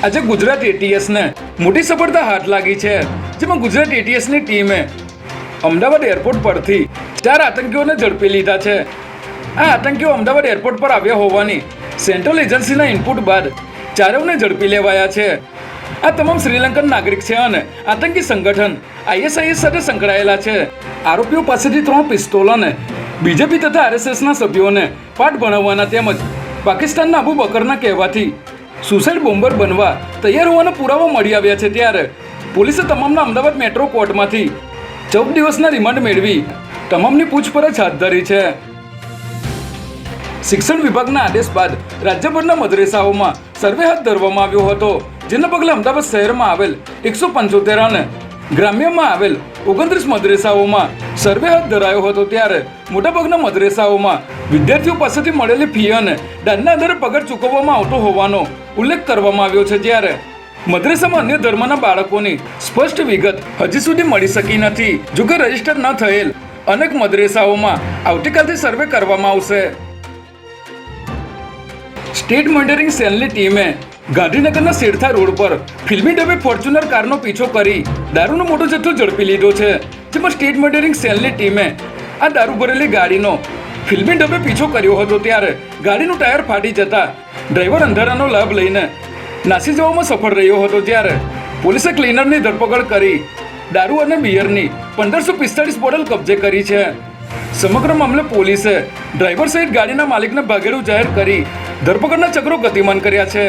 આજે ગુજરાત એટીએસને મોટી સફળતા હાથ લાગી છે, જેમાં ગુજરાત એટીએસની ટીમે અમદાવાદ એરપોર્ટ પરથી 4 આતંકીઓને ઝડપી લીધા છે। આ આતંકીઓ અમદાવાદ એરપોર્ટ પર આવ્યા હોવાની સેન્ટ્રલ એજન્સીના ઇનપુટ બાદ ચારેવને ઝડપી લેવાયા છે। આ તમામ શ્રીલંકન નાગરિક છે અને આતંકી સંગઠન ISIS સાથે સંકળાયેલા છે। આરોપીઓ પાસેથી 3 પિસ્તોલ અને બીજેપી તથા RSSના સભ્યોને પાઠ ભણાવવાના તેમજ પાકિસ્તાનના અબુ બકરના કહેવાથી સુસાઇડ બોમ્બર બનવા તૈયાર હોવાના પુરાવા મળી આવ્યા છે। ત્યારે પોલીસે તમામના અમદાવાદ મેટ્રો કોર્ટમાંથી 14 દિવસના રિમાન્ડ મેળવી તમામની પૂછપરછ હાથ ધરી છે। શિક્ષણ વિભાગના આદેશ બાદ રાજ્યભરના મદરેસાઓમાં સર્વે હાથ ધરવામાં આવ્યો હતો, જેના પગલે અમદાવાદ શહેરમાં આવેલ 175 અને ગ્રામ્યમાં આવેલ 29 મદરેસાઓમાં સર્વે હાથ ધરાયો હતો। ત્યારે મોટાભાગના મદરેસાઓમાં વિદ્યાર્થીઓ પાસેથી મળેલી ફી અને દાનના આધારે પગાર ચૂકવવામાં આવતો હોવાનો ઉલ્લેખ કરવામાં આવ્યો છે। જ્યારે મદરેસામાં અન્ય ધર્મના બાળકોની સ્પષ્ટ વિગત હજી સુધી મળી શકી નથી। જોકે રજીસ્ટર ન થયેલ અનેક મદરેસાઓમાં આવતીકાલથી સર્વે કરવામાં આવશે। સ્ટેટ મોનિટરિંગ સેલની ટીમે ગાંધીનગરના શેરથા રોડ પર ફિલ્મી ડબે ફોર્ચ્યુનર કારનો પીછો કરી દારૂનો મોટો જથ્થો ઝડપી લીધો છે, જેમાં સ્ટેટ મોનિટરિંગ સેલની ટીમે આ દારૂ ભરેલી ગાડીનો ફિલ્મી ડબે પીછો કર્યો હતો। ત્યારે ગાડીનું ટાયર ફાટી જતા ડ્રાઈવર અંધારાનો લાભ લઈને નાસી જવામાં સફળ રહ્યો હતો। જ્યારે પોલીસે ક્લીનરની ધરપકડ કરી દારૂ અને બિયરની 1545 બોટલ કબજે કરી છે। સમગ્ર મામલે પોલીસે ડ્રાઈવર સહિત ગાડીના માલિકને ભાગેડુ જાહેર કરી ધરપકડના ચક્રો ગતિમાન કર્યા છે।